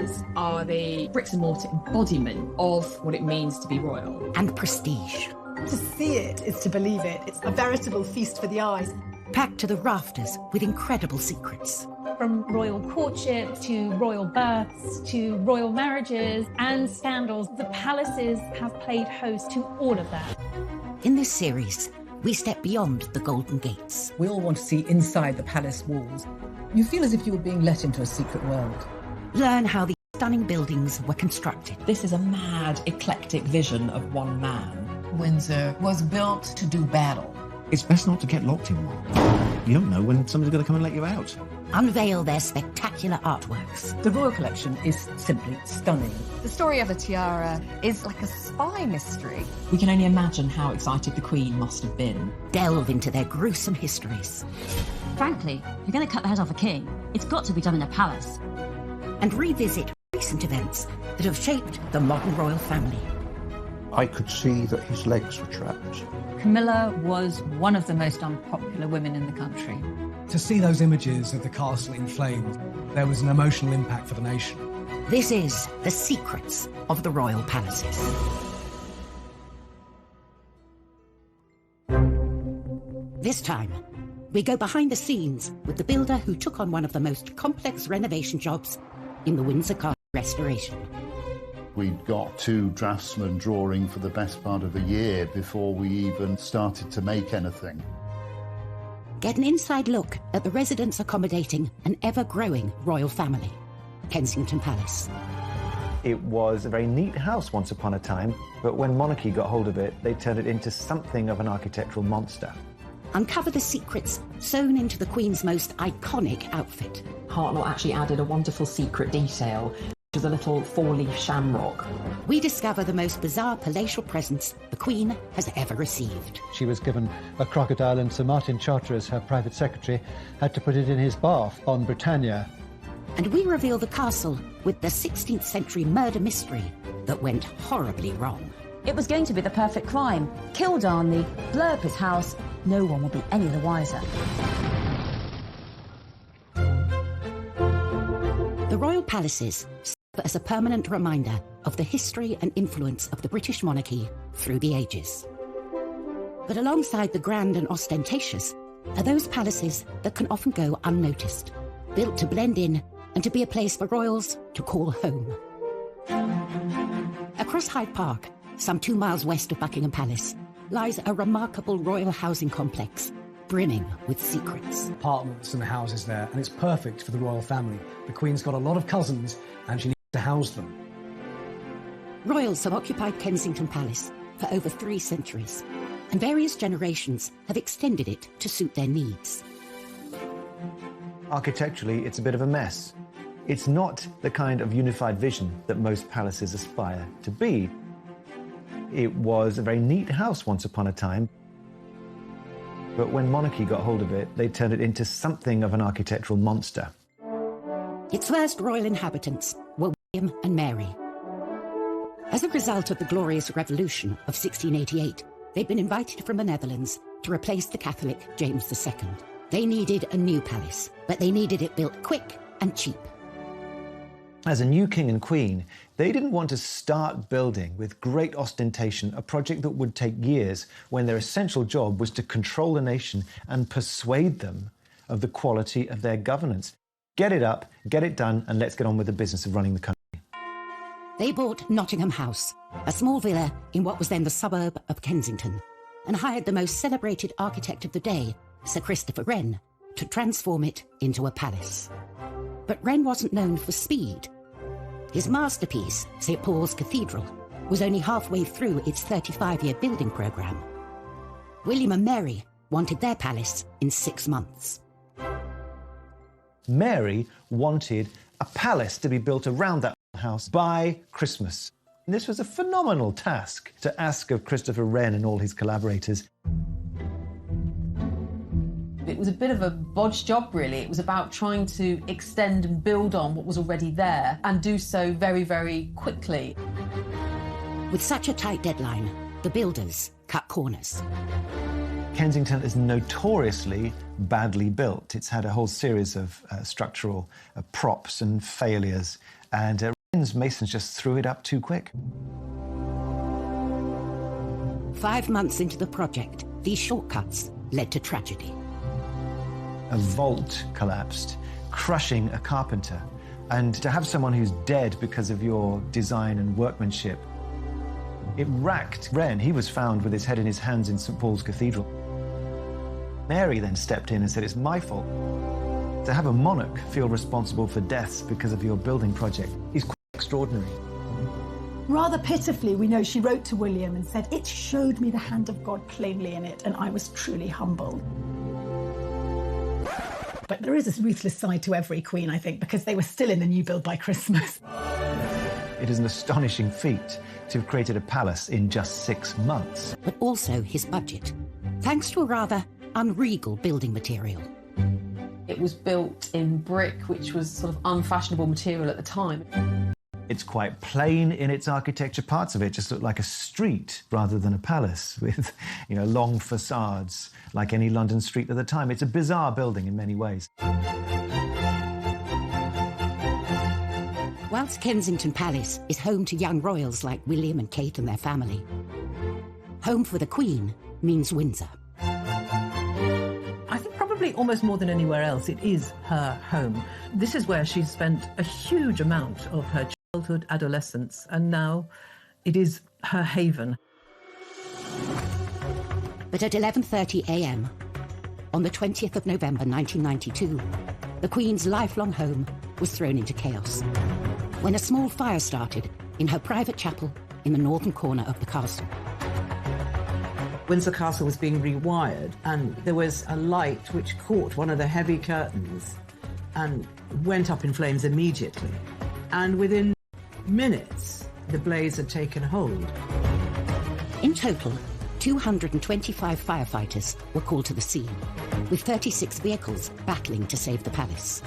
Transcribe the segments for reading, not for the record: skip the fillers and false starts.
palaces are the bricks and mortar embodiment of what it means to be royal. And prestige. To see it is to believe it. It's a veritable feast for the eyes. Packed to the rafters with incredible secrets. From royal courtship to royal births to royal marriages and scandals, the palaces have played host to all of that. In this series, we step beyond the Golden Gates. We all want to see inside the palace walls. You feel as if you were being let into a secret world. Learn how the stunning buildings were constructed. This is a mad, eclectic vision of one man. Windsor was built to do battle. It's best not to get locked in one. You don't know when somebody's going to come and let you out. Unveil their spectacular artworks. The royal collection is simply stunning. The story of the tiara is like a spy mystery. We can only imagine how excited the Queen must have been. Delve into their gruesome histories. Frankly, if you're going to cut the head off a king, it's got to be done in a palace. And revisit recent events that have shaped the modern royal family. I could see that his legs were trapped. Camilla was one of the most unpopular women in the country. To see those images of the castle in flames, there was an emotional impact for the nation. This is The Secrets of the Royal Palaces. This time, we go behind the scenes with the builder who took on one of the most complex renovation jobs in the Windsor Castle restoration. We'd got 2 draftsmen drawing for the best part of a year before we even started to make anything. Get an inside look at the residents accommodating an ever-growing royal family, Kensington Palace. It was a very neat house once upon a time, but when monarchy got hold of it, they turned it into something of an architectural monster. Uncover the secrets sewn into the Queen's most iconic outfit. Hartnell actually added a wonderful secret detail, which is a little 4-leaf shamrock. We discover the most bizarre palatial presents the Queen has ever received. She was given a crocodile, and Sir Martin Charteris, her private secretary, had to put it in his bath on Britannia. And we reveal the castle with the 16th century murder mystery that went horribly wrong. It was going to be the perfect crime. Kill Darnley, blow up his house, no one will be any the wiser. The royal palaces serve as a permanent reminder of the history and influence of the British monarchy through the ages. But alongside the grand and ostentatious are those palaces that can often go unnoticed, built to blend in and to be a place for royals to call home. Across Hyde Park, some 2 miles west of Buckingham Palace, lies a remarkable royal housing complex brimming with secrets. Apartments and houses there, and it's perfect for the royal family. The Queen's got a lot of cousins, and she needs to house them. Royals have occupied Kensington Palace for over 3 centuries, and various generations have extended it to suit their needs. Architecturally, it's a bit of a mess. It's not the kind of unified vision that most palaces aspire to be. It was a very neat house once upon a time, but when monarchy got hold of it, they turned it into something of an architectural monster. Its first royal inhabitants were William and Mary. As a result of the Glorious Revolution of 1688, they'd been invited from the Netherlands to replace the Catholic James II. They needed a new palace, but they needed it built quick and cheap. As a new king and queen, they didn't want to start building with great ostentation a project that would take years when their essential job was to control the nation and persuade them of the quality of their governance. Get it up, get it done, and let's get on with the business of running the country. They bought Nottingham House, a small villa in what was then the suburb of Kensington, and hired the most celebrated architect of the day, Sir Christopher Wren, to transform it into a palace. But Wren wasn't known for speed. His masterpiece, St. Paul's Cathedral, was only halfway through its 35-year building programme. William and Mary wanted their palace in 6 months. Mary wanted a palace to be built around that house by Christmas. And this was a phenomenal task to ask of Christopher Wren and all his collaborators. It was a bit of a bodge job, really. It was about trying to extend and build on what was already there and do so very, very quickly. With such a tight deadline, the builders cut corners. Kensington is notoriously badly built. It's had a whole series of structural props and failures. and Wren's masons just threw it up too quick. 5 months into the project, these shortcuts led to tragedy. A vault collapsed, crushing a carpenter. And to have someone who's dead because of your design and workmanship, it racked Wren. He was found with his head in his hands in St. Paul's Cathedral. Mary then stepped in and said, it's my fault. To have a monarch feel responsible for deaths because of your building project is quite extraordinary. Rather pitifully, we know she wrote to William and said, it showed me the hand of God plainly in it, and I was truly humbled. But there is a ruthless side to every queen, I think, because they were still in the new build by Christmas. It is an astonishing feat to have created a palace in just 6 months. But also his budget, thanks to a rather unregal building material. It was built in brick, which was sort of unfashionable material at the time. It's quite plain in its architecture. Parts of it just look like a street rather than a palace with, long facades like any London street at the time. It's a bizarre building in many ways. Whilst Kensington Palace is home to young royals like William and Kate and their family, home for the Queen means Windsor. I think probably almost more than anywhere else, it is her home. This is where she's spent a huge amount of her childhood, adolescence, and now it is her haven. But at 11:30 a.m, on the 20th of November 1992, the Queen's lifelong home was thrown into chaos when a small fire started in her private chapel in the northern corner of the castle. Windsor Castle was being rewired, and there was a light which caught one of the heavy curtains and went up in flames immediately. And within minutes, the blaze had taken hold. In total, 225 firefighters were called to the scene, with 36 vehicles battling to save the palace.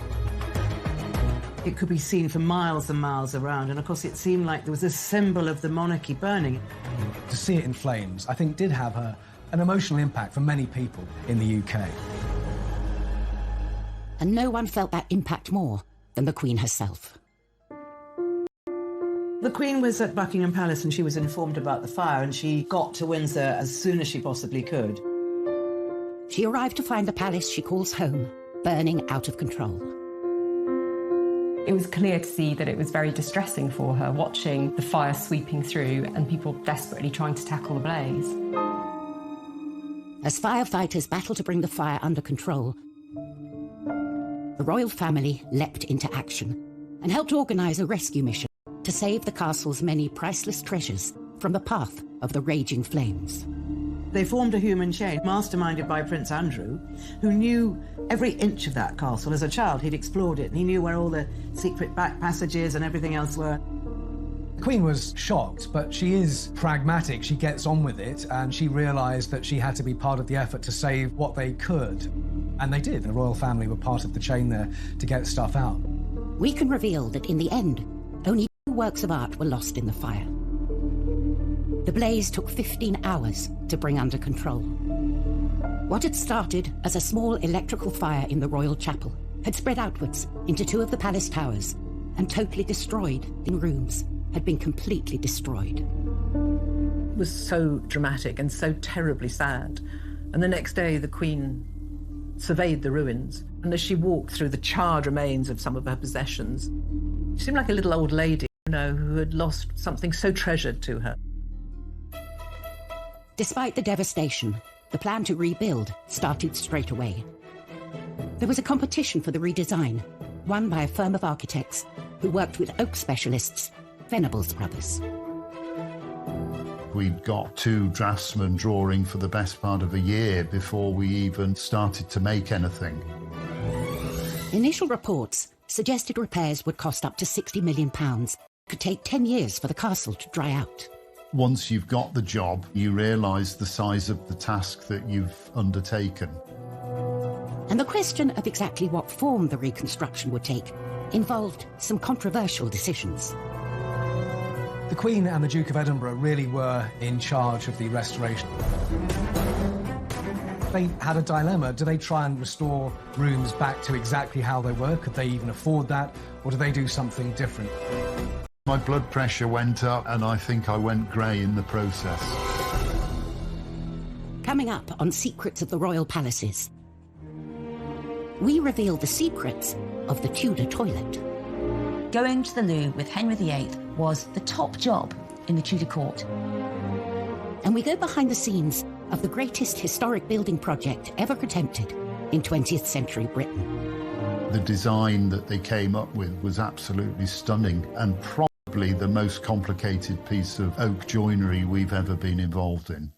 It could be seen for miles and miles around, and of course it seemed like there was a symbol of the monarchy burning. To see it in flames, I think, did have an emotional impact for many people in the UK. And no one felt that impact more than the Queen herself. The Queen was at Buckingham Palace and she was informed about the fire, and she got to Windsor as soon as she possibly could. She arrived to find the palace she calls home burning out of control. It was clear to see that it was very distressing for her, watching the fire sweeping through and people desperately trying to tackle the blaze. As firefighters battled to bring the fire under control, the royal family leapt into action and helped organise a rescue mission to save the castle's many priceless treasures from the path of the raging flames. They formed a human chain, masterminded by Prince Andrew, who knew every inch of that castle. As a child, he'd explored it, and he knew where all the secret back passages and everything else were. The Queen was shocked, but she is pragmatic. She gets on with it, and she realised that she had to be part of the effort to save what they could. And they did. The royal family were part of the chain there to get stuff out. We can reveal that in the end, only 2 works of art were lost in the fire. The blaze took 15 hours to bring under control. What had started as a small electrical fire in the royal chapel had spread outwards into 2 of the palace towers and totally destroyed in rooms, had been completely destroyed. It was so dramatic and so terribly sad. And the next day, the Queen surveyed the ruins, and as she walked through the charred remains of some of her possessions, she seemed like a little old lady, who had lost something so treasured to her. Despite the devastation, the plan to rebuild started straight away. There was a competition for the redesign, won by a firm of architects who worked with oak specialists, Venables Brothers. We'd got 2 draftsmen drawing for the best part of a year before we even started to make anything. Initial reports suggested repairs would cost up to £60 million. Could take 10 years for the castle to dry out. Once you've got the job, you realise the size of the task that you've undertaken. And the question of exactly what form the reconstruction would take involved some controversial decisions. The Queen and the Duke of Edinburgh really were in charge of the restoration. They had a dilemma. Do they try and restore rooms back to exactly how they were? Could they even afford that? Or do they do something different? My blood pressure went up and I think I went grey in the process. Coming up on Secrets of the Royal Palaces, we reveal the secrets of the Tudor toilet. Going to the loo with Henry VIII was the top job in the Tudor court. And we go behind the scenes of the greatest historic building project ever attempted in 20th century Britain. The design that they came up with was absolutely stunning and probably the most complicated piece of oak joinery we've ever been involved in.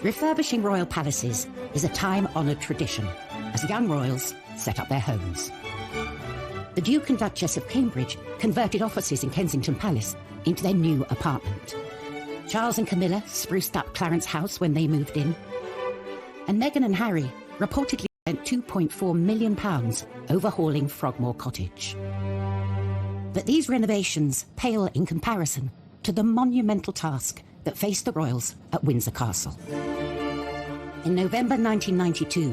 Refurbishing royal palaces is a time-honoured tradition as young royals set up their homes. The Duke and Duchess of Cambridge converted offices in Kensington Palace into their new apartment. Charles and Camilla spruced up Clarence House when they moved in. And Meghan and Harry reportedly spent £2.4 million overhauling Frogmore Cottage. But these renovations pale in comparison to the monumental task that faced the royals at Windsor Castle. In November 1992,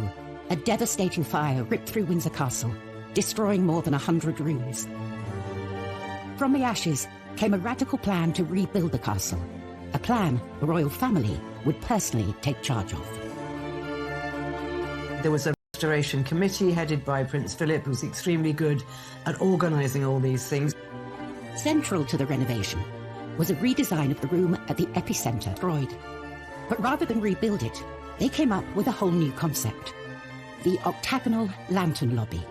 a devastating fire ripped through Windsor Castle, destroying more than 100 rooms. From the ashes came a radical plan to rebuild the castle, a plan the royal family would personally take charge of. There was a restoration committee headed by Prince Philip, who was extremely good at organising all these things. Central to the renovation was a redesign of the room at the epicentre destroyed. But rather than rebuild it, they came up with a whole new concept: the octagonal lantern lobby.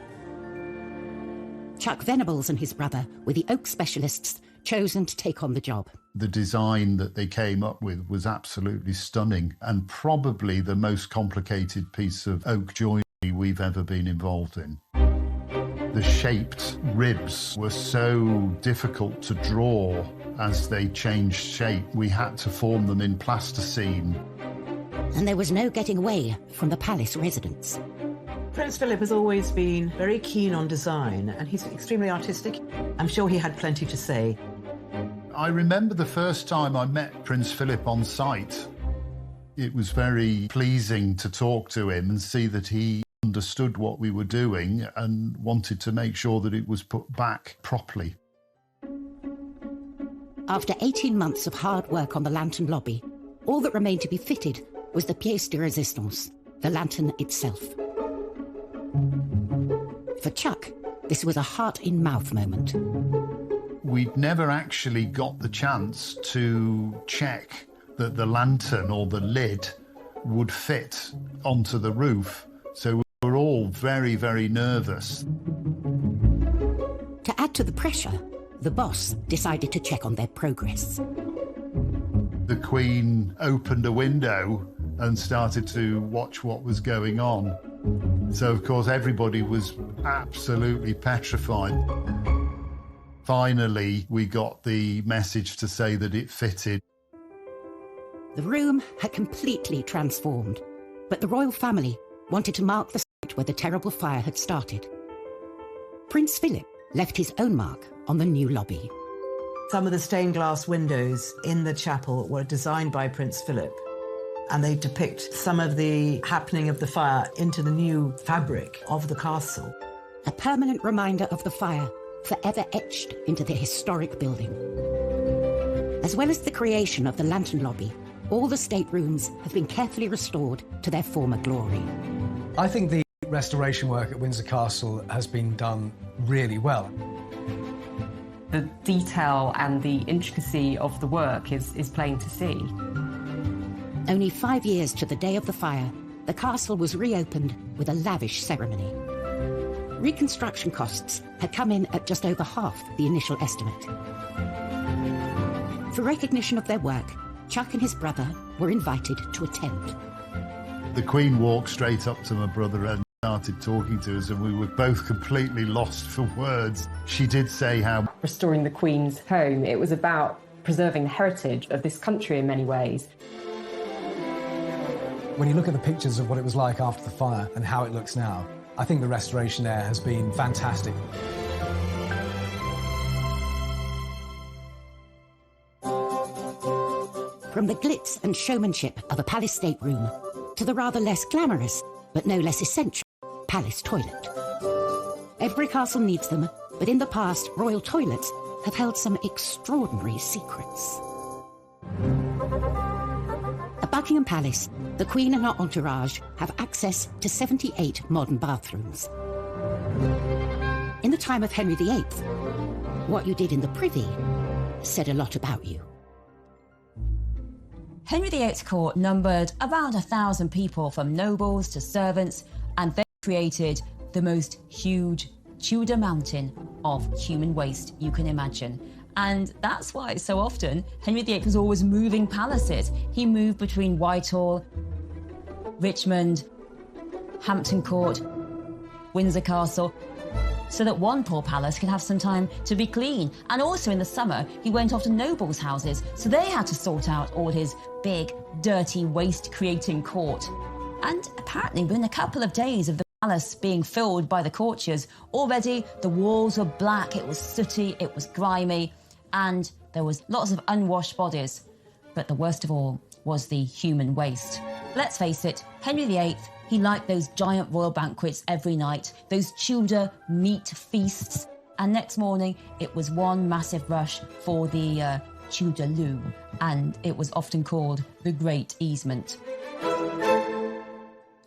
Chuck Venables and his brother were the oak specialists chosen to take on the job. The design that they came up with was absolutely stunning and probably the most complicated piece of oak joinery we've ever been involved in. The shaped ribs were so difficult to draw as they changed shape. We had to form them in plasticine. And there was no getting away from the palace residents. Prince Philip has always been very keen on design, and he's extremely artistic. I'm sure he had plenty to say. I remember the first time I met Prince Philip on site. It was very pleasing to talk to him and see that he understood what we were doing and wanted to make sure that it was put back properly. After 18 months of hard work on the lantern lobby, all that remained to be fitted was the pièce de résistance, the lantern itself. For Chuck, this was a heart-in-mouth moment. We'd never actually got the chance to check that the lantern or the lid would fit onto the roof, so we were all very, very nervous. To add to the pressure, the boss decided to check on their progress. The Queen opened a window and started to watch what was going on. So, of course, everybody was absolutely petrified. Finally, we got the message to say that it fitted. The room had completely transformed, but the royal family wanted to mark the site where the terrible fire had started. Prince Philip left his own mark on the new lobby. Some of the stained glass windows in the chapel were designed by Prince Philip, and they depict some of the happening of the fire into the new fabric of the castle. A permanent reminder of the fire, forever etched into the historic building. As well as the creation of the lantern lobby, all the staterooms have been carefully restored to their former glory. I think the restoration work at Windsor Castle has been done really well. The detail and the intricacy of the work is plain to see. Only 5 years to the day of the fire, the castle was reopened with a lavish ceremony. Reconstruction costs had come in at just over half the initial estimate. For recognition of their work, Chuck and his brother were invited to attend. The Queen walked straight up to my brother and started talking to us, and we were both completely lost for words. She did say how restoring the Queen's home, it was about preserving the heritage of this country in many ways. When you look at the pictures of what it was like after the fire and how it looks now, I think the restoration there has been fantastic. From the glitz and showmanship of a palace stateroom to the rather less glamorous, but no less essential, palace toilet. Every castle needs them, but in the past, royal toilets have held some extraordinary secrets. At Buckingham Palace, the Queen and her entourage have access to 78 modern bathrooms. In the time of Henry VIII, what you did in the privy said a lot about you. Henry VIII's court numbered around 1,000 people, from nobles to servants, and they created the most huge Tudor mountain of human waste you can imagine. And that's why so often Henry VIII was always moving palaces. He moved between Whitehall, Richmond, Hampton Court, Windsor Castle, so that one poor palace could have some time to be clean. And also in the summer, he went off to nobles' houses, so they had to sort out all his big, dirty, waste-creating court. And apparently within a couple of days of the palace being filled by the courtiers, already the walls were black, it was sooty, it was grimy, and there was lots of unwashed bodies. But the worst of all was the human waste. Let's face it, Henry VIII, he liked those giant royal banquets every night, those Tudor meat feasts, and next morning it was one massive rush for the Tudor loo, and it was often called the Great Easement.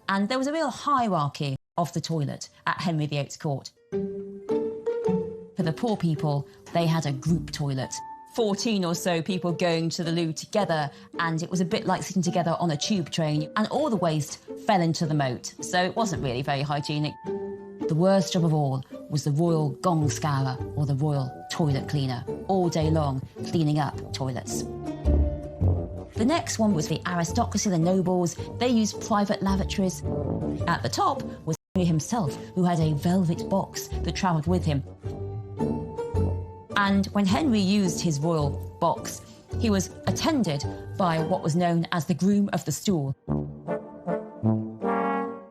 And there was a real hierarchy of the toilet at Henry VIII's court. For the poor people, they had a group toilet, 14 or so people going to the loo together, and it was a bit like sitting together on a tube train, and all the waste fell into the moat, so it wasn't really very hygienic. The worst job of all was the royal gong scourer, or the royal toilet cleaner, all day long cleaning up toilets. The next one was the aristocracy, the nobles. They used private lavatories. At the top was Henry himself, who had a velvet box that travelled with him. And when Henry used his royal box, he was attended by what was known as the groom of the stool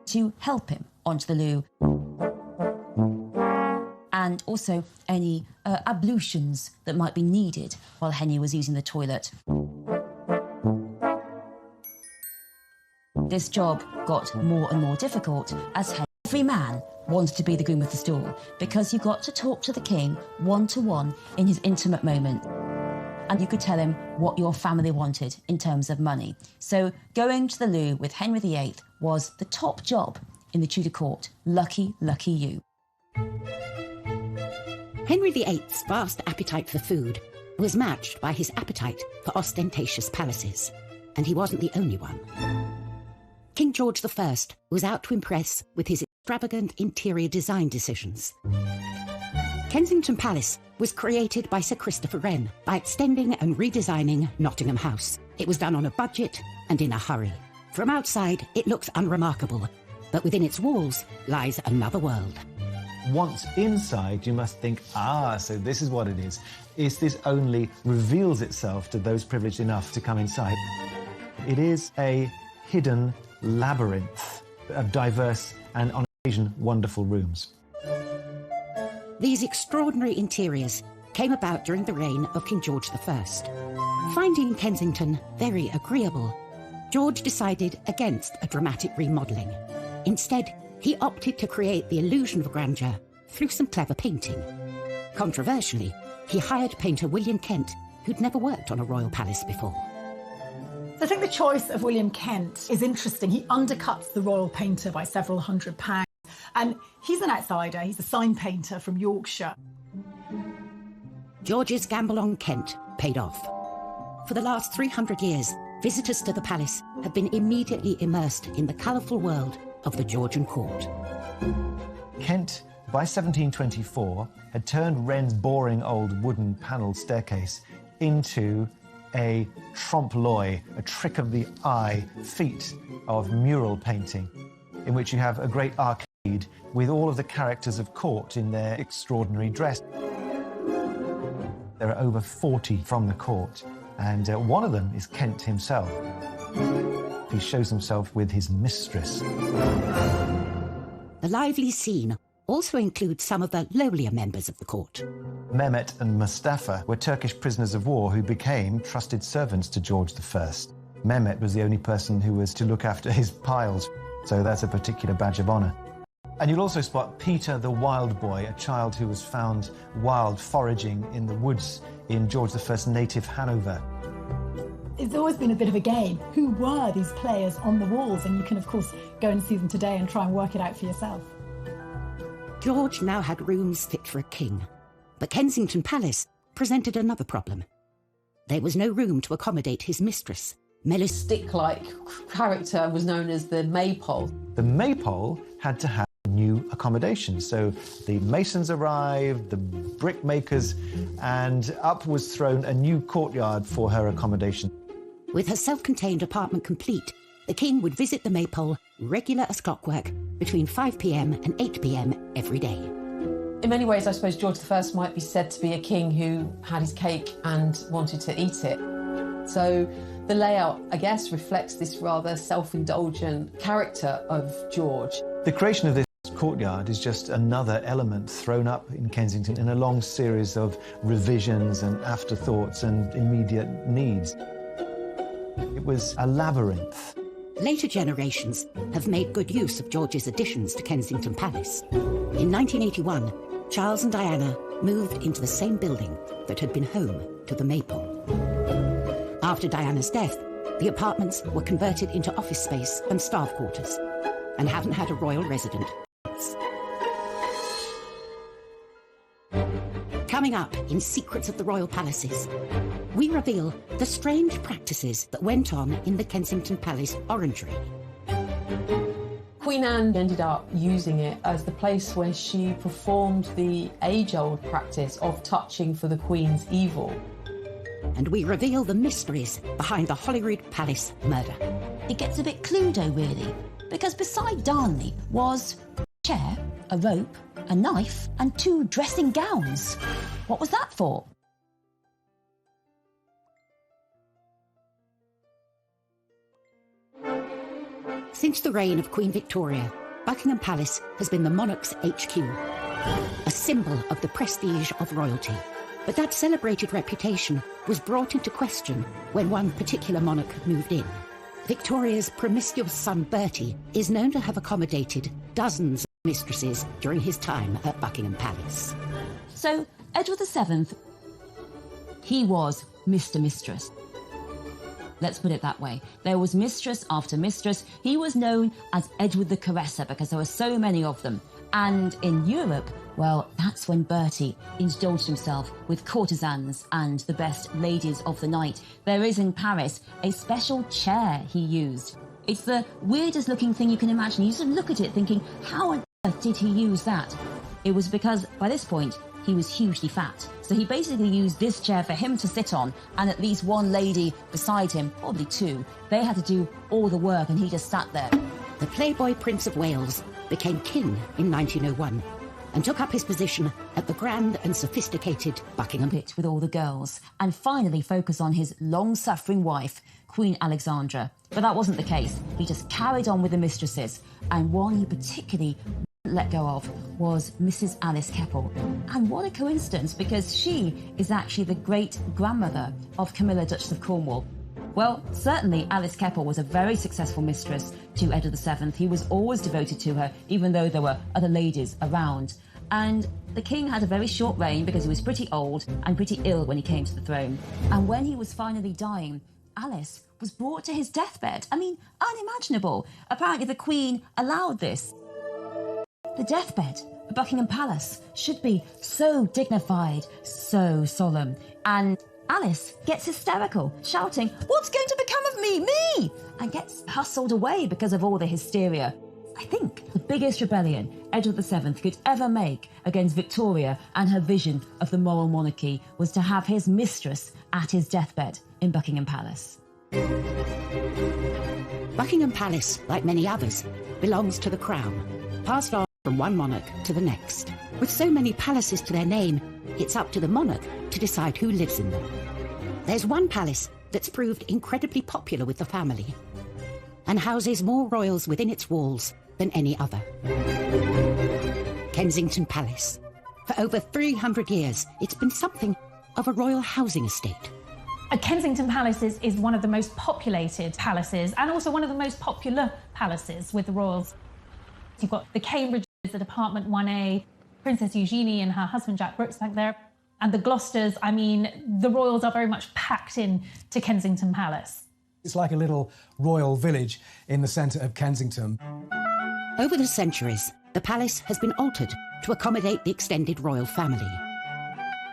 to help him onto the loo, and also any ablutions that might be needed while Henry was using the toilet. This job got more and more difficult as every man wanted to be the groom of the stool, because you got to talk to the king one-to-one in his intimate moment, and you could tell him what your family wanted in terms of money. So going to the loo with Henry VIII was the top job in the Tudor court. Lucky, lucky you. Henry VIII's vast appetite for food was matched by his appetite for ostentatious palaces, and he wasn't the only one. King George I was out to impress with his extravagant interior design decisions. Kensington Palace was created by Sir Christopher Wren by extending and redesigning Nottingham House. It was done on a budget and in a hurry. From outside, it looks unremarkable, but within its walls lies another world. Once inside, you must think, so this is what it is. This only reveals itself to those privileged enough to come inside. It is a hidden labyrinth of diverse and, on occasion, wonderful rooms. These extraordinary interiors came about during the reign of King George I. Finding Kensington very agreeable, George decided against a dramatic remodelling. Instead, he opted to create the illusion of grandeur through some clever painting. Controversially, he hired painter William Kent, who'd never worked on a royal palace before. I think the choice of William Kent is interesting. He undercuts the royal painter by several £100s. And he's an outsider. He's a sign painter from Yorkshire. George's gamble on Kent paid off. For the last 300 years, visitors to the palace have been immediately immersed in the colourful world of the Georgian court. Kent, by 1724, had turned Wren's boring old wooden panelled staircase into a trompe-l'oeil, a trick of the eye feat of mural painting, in which you have a great arcade with all of the characters of court in their extraordinary dress. There are over 40 from the court, and one of them is Kent himself. He shows himself with his mistress. The lively scene also includes some of the lowlier members of the court. Mehmet and Mustafa were Turkish prisoners of war who became trusted servants to George I. Mehmet was the only person who was to look after his piles, so that's a particular badge of honour. And you'll also spot Peter the Wild Boy, a child who was found wild foraging in the woods in George I's native Hanover. It's always been a bit of a game. Who were these players on the walls? And you can, of course, go and see them today and try and work it out for yourself. George now had rooms fit for a king, but Kensington Palace presented another problem. There was no room to accommodate his mistress. Melis Stick-like character was known as the Maypole. The Maypole had to have new accommodation, so the masons arrived, the brickmakers, and up was thrown a new courtyard for her accommodation. With her self-contained apartment complete, the king would visit the Maypole, regular as clockwork, between 5 p.m. and 8 p.m. every day. In many ways, I suppose George I might be said to be a king who had his cake and wanted to eat it. So the layout, I guess, reflects this rather self-indulgent character of George. The creation of this courtyard is just another element thrown up in Kensington in a long series of revisions and afterthoughts and immediate needs. It was a labyrinth. Later generations have made good use of George's additions to Kensington Palace. In 1981, Charles and Diana moved into the same building that had been home to the Maypole. After Diana's death, the apartments were converted into office space and staff quarters, and haven't had a royal resident since. Coming up in Secrets of the Royal Palaces, we reveal the strange practices that went on in the Kensington Palace orangery. Queen Anne ended up using it as the place where she performed the age-old practice of touching for the Queen's evil. And we reveal the mysteries behind the Holyrood Palace murder. It gets a bit Cluedo, really, because beside Darnley was a chair, a rope, a knife, and 2 dressing gowns. What was that for? Since the reign of Queen Victoria, Buckingham Palace has been the monarch's HQ, a symbol of the prestige of royalty. But that celebrated reputation was brought into question when one particular monarch moved in. Victoria's promiscuous son Bertie is known to have accommodated dozens of mistresses during his time at Buckingham Palace. So, Edward VII, he was Mr. Mistress. Let's put it that way. There was mistress after mistress. He was known as Edward the Caresser because there were so many of them. And in Europe, well, that's when Bertie indulged himself with courtesans and the best ladies of the night. There is in Paris a special chair he used. It's the weirdest looking thing you can imagine. You sort of look at it thinking, how on earth did he use that? It was because, by this point, he was hugely fat. So he basically used this chair for him to sit on and at least one lady beside him, probably 2. They had to do all the work and he just sat there. The Playboy Prince of Wales became king in 1901 and took up his position at the grand and sophisticated Buckingham Pit with all the girls and finally focus on his long-suffering wife, Queen Alexandra. But that wasn't the case. He just carried on with the mistresses, and one he particularly let go of was Mrs. Alice Keppel. And what a coincidence, because she is actually the great-grandmother of Camilla, Duchess of Cornwall. Well, certainly Alice Keppel was a very successful mistress to Edward VII. He was always devoted to her, even though there were other ladies around. And the king had a very short reign because he was pretty old and pretty ill when he came to the throne. And when he was finally dying, Alice was brought to his deathbed. I mean, unimaginable. Apparently the Queen allowed this. The deathbed at Buckingham Palace should be so dignified, so solemn. And Alice gets hysterical, shouting, "What's going to become of me? Me!" and gets hustled away because of all the hysteria. I think the biggest rebellion Edward VII could ever make against Victoria and her vision of the moral monarchy was to have his mistress at his deathbed in Buckingham Palace. Buckingham Palace, like many others, belongs to the Crown, passed on from one monarch to the next. With so many palaces to their name, it's up to the monarch to decide who lives in them. There's one palace that's proved incredibly popular with the family and houses more royals within its walls than any other. Kensington Palace. For over 300 years, it's been something of a royal housing estate. Kensington Palace is one of the most populated palaces and also one of the most popular palaces with the royals. You've got the Cambridges at Apartment 1A, Princess Eugenie and her husband Jack Brooksbank there, and the Gloucesters. I mean, the royals are very much packed in to Kensington Palace. It's like a little royal village in the centre of Kensington. Over the centuries, the palace has been altered to accommodate the extended royal family.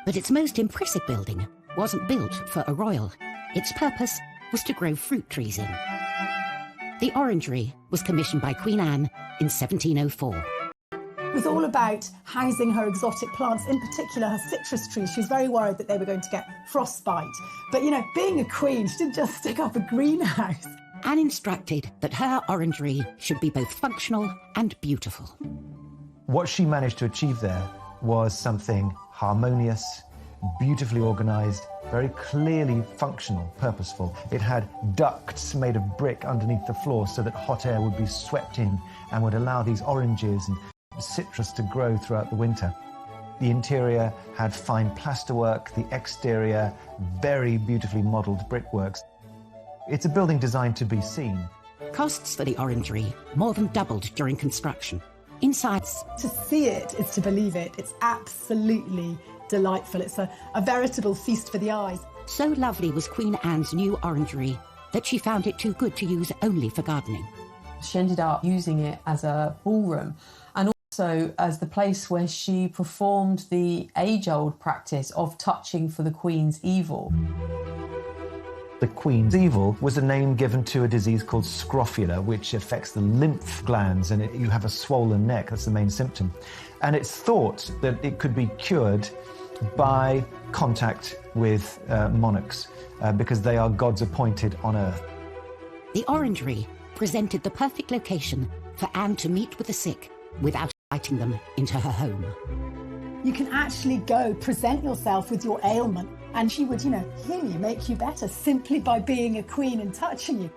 But its most impressive building wasn't built for a royal. Its purpose was to grow fruit trees in. The orangery was commissioned by Queen Anne in 1704. It was all about housing her exotic plants, in particular her citrus trees. She was very worried that they were going to get frostbite. But, you know, being a queen, she didn't just stick up a greenhouse. Anne instructed that her orangery should be both functional and beautiful. What she managed to achieve there was something harmonious, beautifully organised, very clearly functional, purposeful. It had ducts made of brick underneath the floor so that hot air would be swept in and would allow these oranges and citrus to grow throughout the winter. The interior had fine plasterwork, the exterior very beautifully modelled brickworks. It's a building designed to be seen. Costs for the orangery more than doubled during construction. Inside, to see it is to believe it. It's absolutely delightful. It's a veritable feast for the eyes. So lovely was Queen Anne's new orangery that she found it too good to use only for gardening. She ended up using it as a ballroom and also as the place where she performed the age-old practice of touching for the Queen's evil. The Queen's evil was a name given to a disease called scrofula, which affects the lymph glands, and you have a swollen neck. That's the main symptom. And it's thought that it could be cured by contact with monarchs, because they are God's appointed on earth. The orangery presented the perfect location for Anne to meet with the sick without inviting them into her home. You can actually go present yourself with your ailment and she would, heal you, make you better simply by being a queen and touching you.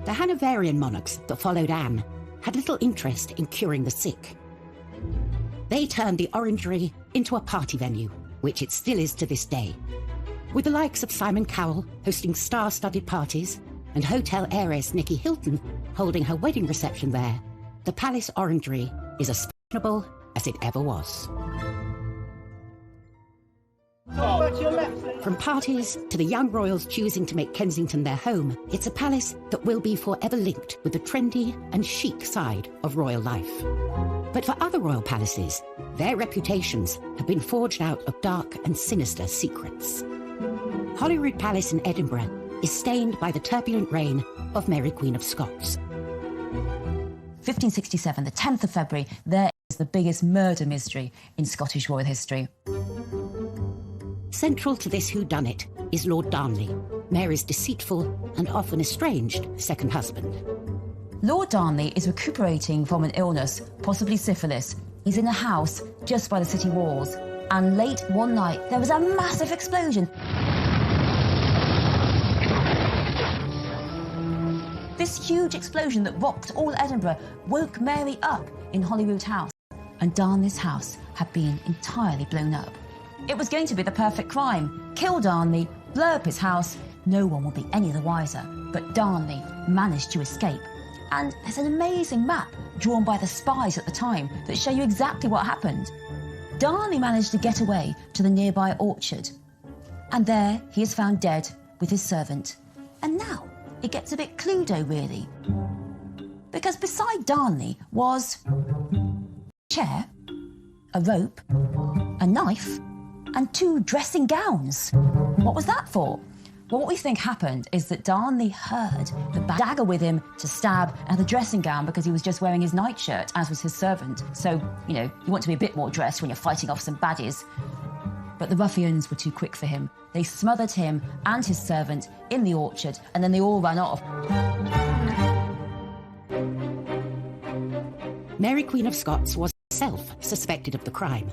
The Hanoverian monarchs that followed Anne had little interest in curing the sick. They turned the orangery into a party venue, which it still is to this day. With the likes of Simon Cowell hosting star-studded parties and hotel heiress Nicky Hilton holding her wedding reception there, the Palace Orangery is as fashionable as it ever was. From parties to the young royals choosing to make Kensington their home, it's a palace that will be forever linked with the trendy and chic side of royal life. But for other royal palaces, their reputations have been forged out of dark and sinister secrets. Holyrood Palace in Edinburgh is stained by the turbulent reign of Mary Queen of Scots. 1567, the 10th of February, there is the biggest murder mystery in Scottish royal history. Central to this whodunit is Lord Darnley, Mary's deceitful and often estranged second husband. Lord Darnley is recuperating from an illness, possibly syphilis. He's in a house just by the city walls, and late one night there was a massive explosion. This huge explosion that rocked all Edinburgh woke Mary up in Holyrood House, and Darnley's house had been entirely blown up. It was going to be the perfect crime. Kill Darnley, blow up his house, no one would be any the wiser. But Darnley managed to escape. And there's an amazing map drawn by the spies at the time that show you exactly what happened. Darnley managed to get away to the nearby orchard. And there he is found dead with his servant. And now it gets a bit Cluedo, really. Because beside Darnley was a chair, a rope, a knife, and 2 dressing gowns. What was that for? Well, what we think happened is that Darnley heard the dagger with him to stab and the dressing gown because he was just wearing his nightshirt, as was his servant. So, you want to be a bit more dressed when you're fighting off some baddies. But the ruffians were too quick for him. They smothered him and his servant in the orchard, and then they all ran off. Mary Queen of Scots was herself suspected of the crime.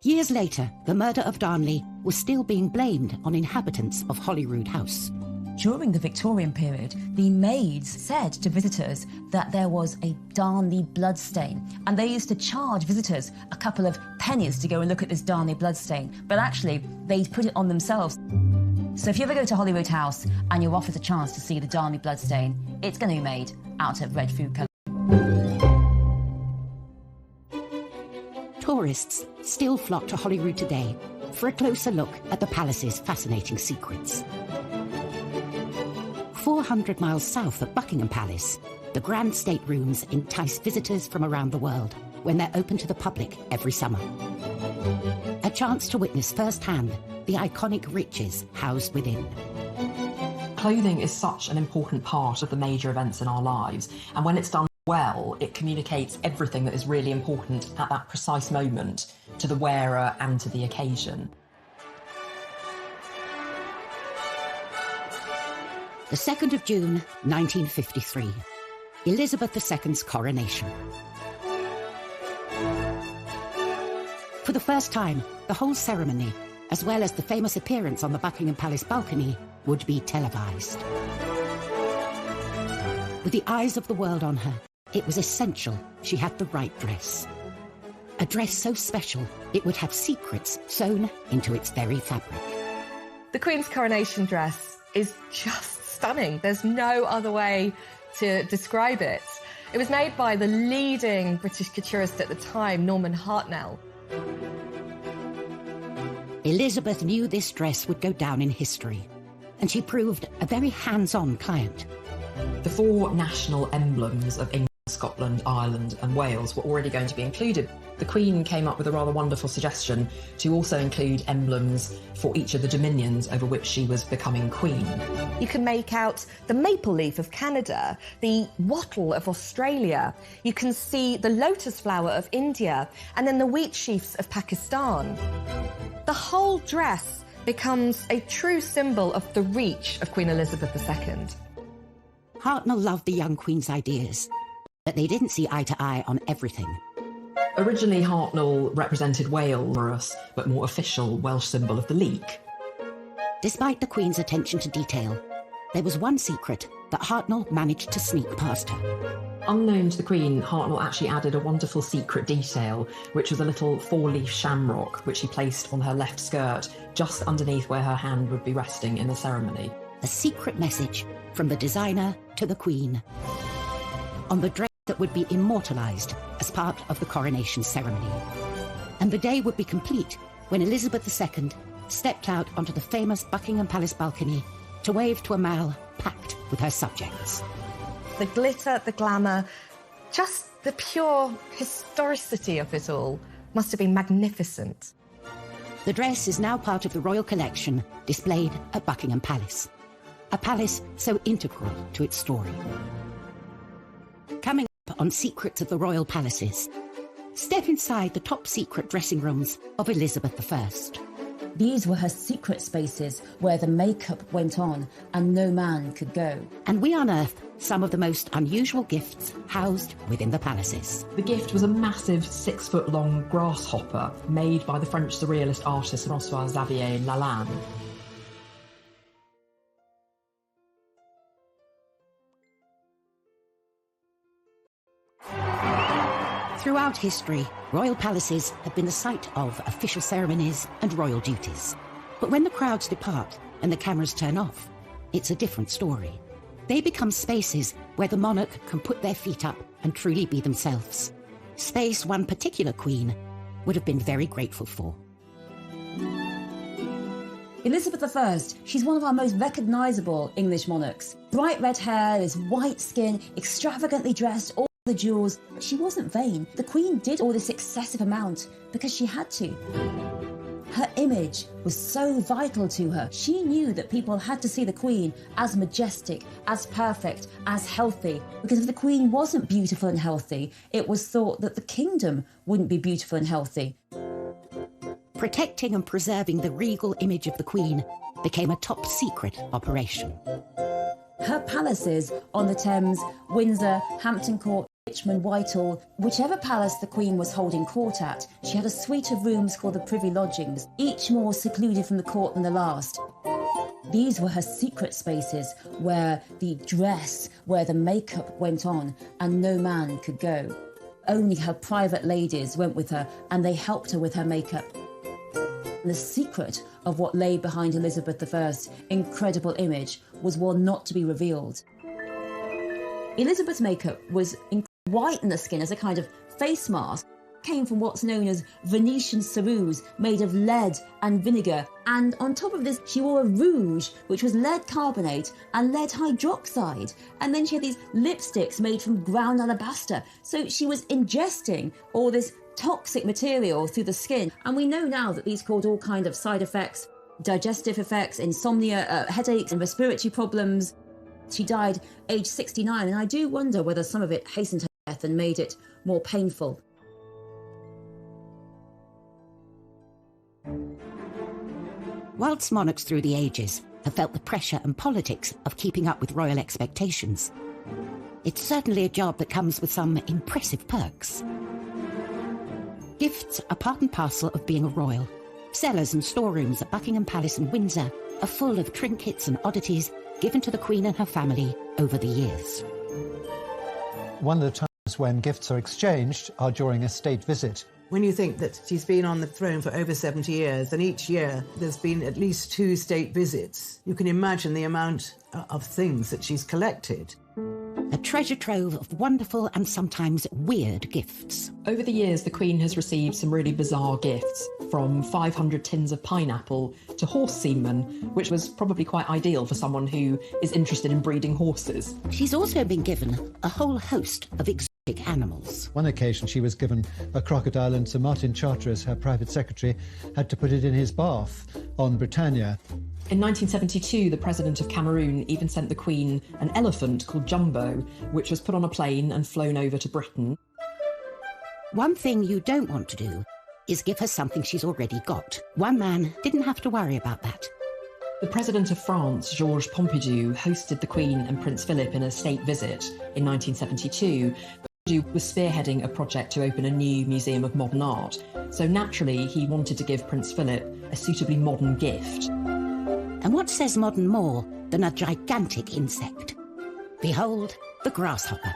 Years later, the murder of Darnley was still being blamed on inhabitants of Holyrood House. During the Victorian period, the maids said to visitors that there was a Darnley bloodstain, and they used to charge visitors a couple of pennies to go and look at this Darnley bloodstain, but actually they'd put it on themselves. So if you ever go to Holyrood House and you're offered a chance to see the Darnley bloodstain, it's going to be made out of red food colour. Tourists still flock to Holyrood today for a closer look at the palace's fascinating secrets. 400 miles south of Buckingham Palace, the grand staterooms entice visitors from around the world when they're open to the public every summer. A chance to witness firsthand the iconic riches housed within. Clothing is such an important part of the major events in our lives, and when it's done well, it communicates everything that is really important at that precise moment to the wearer and to the occasion. The 2nd of June, 1953, Elizabeth II's coronation. For the first time, the whole ceremony, as well as the famous appearance on the Buckingham Palace balcony, would be televised. With the eyes of the world on her, it was essential she had the right dress. A dress so special, it would have secrets sewn into its very fabric. The Queen's coronation dress is just stunning. There's no other way to describe it. It was made by the leading British couturist at the time, Norman Hartnell. Elizabeth knew this dress would go down in history, and she proved a very hands-on client. The 4 national emblems of England, Scotland, Ireland and Wales were already going to be included. The Queen came up with a rather wonderful suggestion to also include emblems for each of the dominions over which she was becoming Queen. You can make out the maple leaf of Canada, the wattle of Australia. You can see the lotus flower of India, and then the wheat sheafs of Pakistan. The whole dress becomes a true symbol of the reach of Queen Elizabeth II. Hartnell loved the young Queen's ideas, but they didn't see eye to eye on everything. Originally, Hartnell represented Wales, but more official Welsh symbol of the leek. Despite the Queen's attention to detail, there was one secret that Hartnell managed to sneak past her. Unknown to the Queen, Hartnell actually added a wonderful secret detail, which was a little 4-leaf shamrock, which he placed on her left skirt, just underneath where her hand would be resting in the ceremony. A secret message from the designer to the Queen on the dress that would be immortalised as part of the coronation ceremony. And the day would be complete when Elizabeth II stepped out onto the famous Buckingham Palace balcony to wave to a mall packed with her subjects. The glitter, the glamour, just the pure historicity of it all must have been magnificent. The dress is now part of the royal collection displayed at Buckingham Palace, a palace so integral to its story. Coming up on Secrets of the Royal Palaces, step inside the top secret dressing rooms of Elizabeth I. These were her secret spaces where the makeup went on and no man could go. And we unearth some of the most unusual gifts housed within the palaces. The gift was a massive 6-foot-long grasshopper made by the French surrealist artist François-Xavier Lalande. Throughout history, royal palaces have been the site of official ceremonies and royal duties. But when the crowds depart and the cameras turn off, it's a different story. They become spaces where the monarch can put their feet up and truly be themselves. Space one particular queen would have been very grateful for. Elizabeth I, she's one of our most recognisable English monarchs. Bright red hair, this white skin, extravagantly dressed, all the jewels. She wasn't vain. The Queen did all this excessive amount because she had to. Her image was so vital to her. She knew that people had to see the Queen as majestic, as perfect, as healthy. Because if the Queen wasn't beautiful and healthy, it was thought that the kingdom wouldn't be beautiful and healthy. Protecting and preserving the regal image of the Queen became a top secret operation. Her palaces on the Thames, Windsor, Hampton Court, Richmond, Whitehall, whichever palace the Queen was holding court at, she had a suite of rooms called the Privy Lodgings, each more secluded from the court than the last. These were her secret spaces where the dress, where the makeup went on, and no man could go. Only her private ladies went with her, and they helped her with her makeup. The secret of what lay behind Elizabeth I's incredible image was one not to be revealed. Elizabeth's makeup was white in the skin as a kind of face mask, came from what's known as Venetian ceruse, made of lead and vinegar. And on top of this, she wore a rouge, which was lead carbonate and lead hydroxide. And then she had these lipsticks made from ground alabaster. So she was ingesting all this toxic material through the skin. And we know now that these caused all kinds of side effects, digestive effects, insomnia, headaches and respiratory problems. She died aged 69, and I do wonder whether some of it hastened her death and made it more painful. Whilst monarchs through the ages have felt the pressure and politics of keeping up with royal expectations, it's certainly a job that comes with some impressive perks. Gifts are part and parcel of being a royal. Cellars and storerooms at Buckingham Palace and Windsor are full of trinkets and oddities given to the Queen and her family over the years. One of the times when gifts are exchanged are during a state visit. When you think that she's been on the throne for over 70 years, and each year there's been at least 2 state visits, you can imagine the amount of things that she's collected. A treasure trove of wonderful and sometimes weird gifts. Over the years, the Queen has received some really bizarre gifts, from 500 tins of pineapple to horse semen, which was probably quite ideal for someone who is interested in breeding horses. She's also been given a whole host of exotic animals. One occasion she was given a crocodile, and Sir Martin Charteris, her private secretary, had to put it in his bath on Britannia. In 1972, the President of Cameroon even sent the Queen an elephant called Jumbo, which was put on a plane and flown over to Britain. One thing you don't want to do is give her something she's already got. One man didn't have to worry about that. The President of France, Georges Pompidou, hosted the Queen and Prince Philip in a state visit in 1972. Pompidou was spearheading a project to open a new museum of modern art, so naturally he wanted to give Prince Philip a suitably modern gift. And what says modern more than a gigantic insect? Behold, the grasshopper.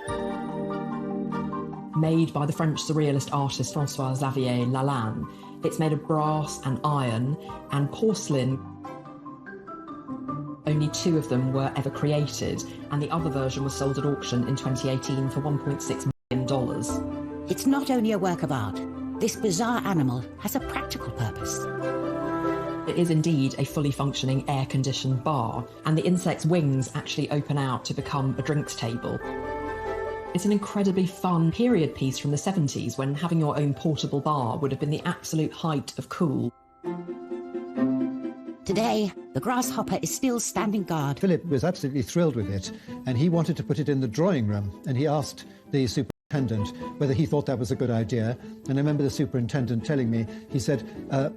Made by the French surrealist artist François-Xavier Lalanne, it's made of brass and iron and porcelain. Only 2 of them were ever created, and the other version was sold at auction in 2018 for $1.6 million. It's not only a work of art. This bizarre animal has a practical purpose. It is indeed a fully functioning air-conditioned bar, and the insect's wings actually open out to become a drinks table. It's an incredibly fun period piece from the 70s, when having your own portable bar would have been the absolute height of cool. Today, the grasshopper is still standing guard. Philip was absolutely thrilled with it, and he wanted to put it in the drawing room, and he asked the superintendent whether he thought that was a good idea. And I remember the superintendent telling me, he said,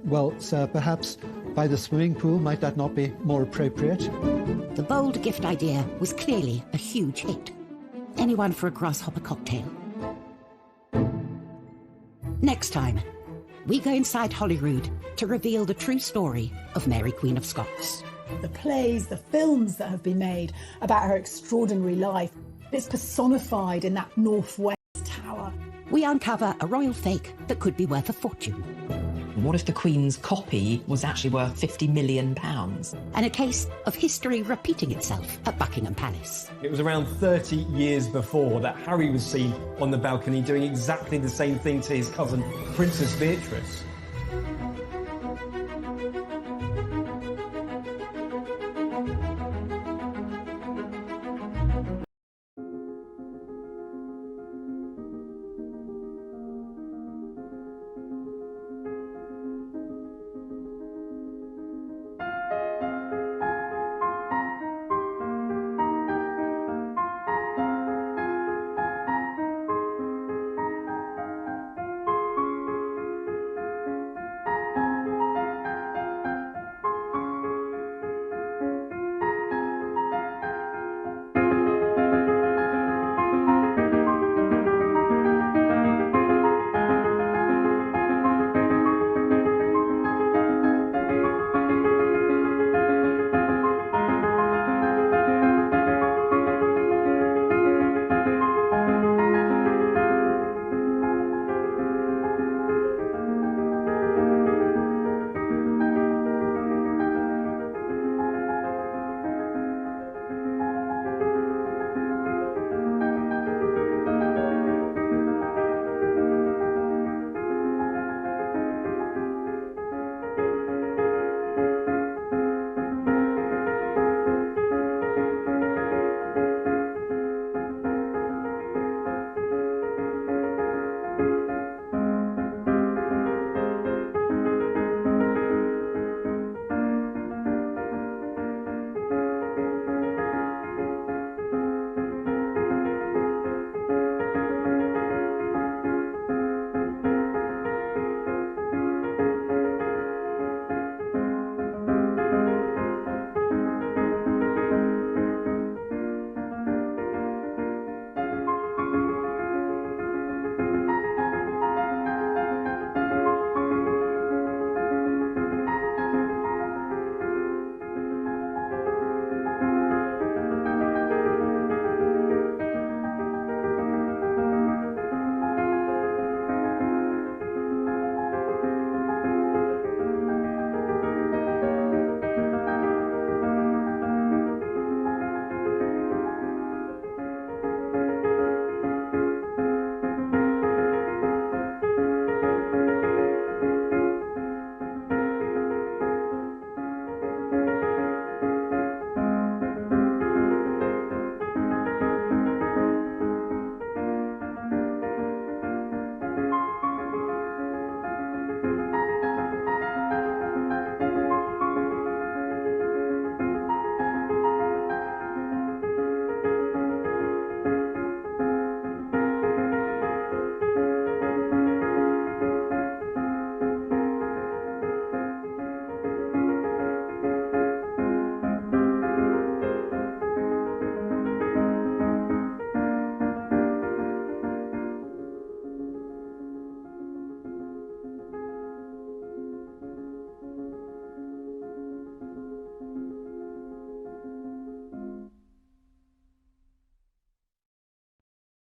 well, sir, perhaps by the swimming pool, might that not be more appropriate? The bold gift idea was clearly a huge hit. Anyone for a grasshopper cocktail? Next time, we go inside Holyrood to reveal the true story of Mary, Queen of Scots. The plays, the films that have been made about her extraordinary life, it's personified in that Northwest Tower. We uncover a royal fake that could be worth a fortune. What if the Queen's copy was actually worth £50 million? And a case of history repeating itself at Buckingham Palace. It was around 30 years before that Harry was seen on the balcony doing exactly the same thing to his cousin, Princess Beatrice.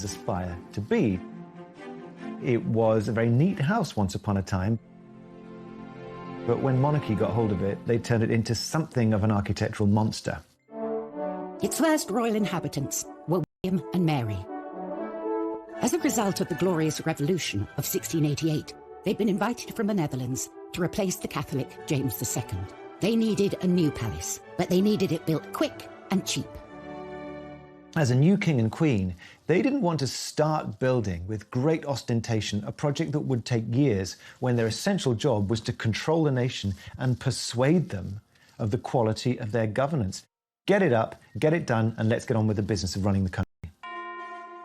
aspire to be. It was a very neat house once upon a time, but when monarchy got hold of it, they turned it into something of an architectural monster. Its first royal inhabitants were William and Mary. As a result of the Glorious Revolution of 1688, they'd been invited from the Netherlands to replace the Catholic James II. They needed a new palace, but they needed it built quick and cheap. As a new king and queen, they didn't want to start building with great ostentation a project that would take years when their essential job was to control the nation and persuade them of the quality of their governance. Get it up, get it done, and let's get on with the business of running the country.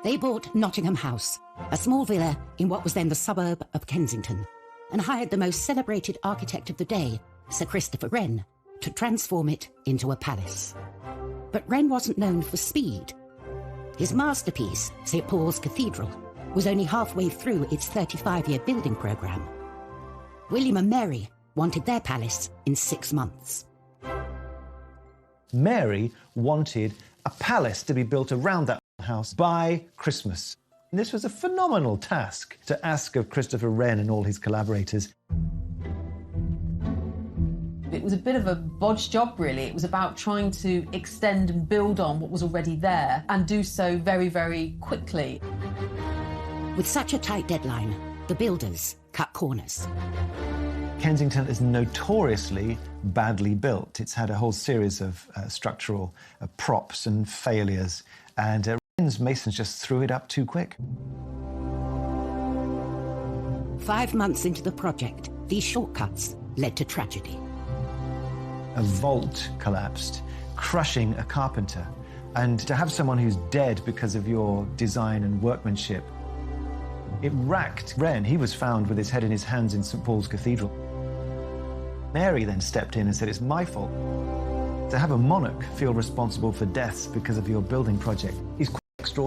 They bought Nottingham House, a small villa in what was then the suburb of Kensington, and hired the most celebrated architect of the day, Sir Christopher Wren, to transform it into a palace. But Wren wasn't known for speed. His masterpiece, St. Paul's Cathedral, was only halfway through its 35-year building programme. William and Mary wanted their palace in 6 months. Mary wanted a palace to be built around that house by Christmas. And this was a phenomenal task to ask of Christopher Wren and all his collaborators. It was a bit of a bodge job, really. It was about trying to extend and build on what was already there and do so very, very quickly. With such a tight deadline, the builders cut corners. Kensington is notoriously badly built. It's had a whole series of structural props and failures, and Wren's masons just threw it up too quick. 5 months into the project, these shortcuts led to tragedy. A vault collapsed, crushing a carpenter. And to have someone who's dead because of your design and workmanship, it racked Wren. He was found with his head in his hands in St. Paul's Cathedral. Mary then stepped in and said, it's my fault. To have a monarch feel responsible for deaths because of your building project is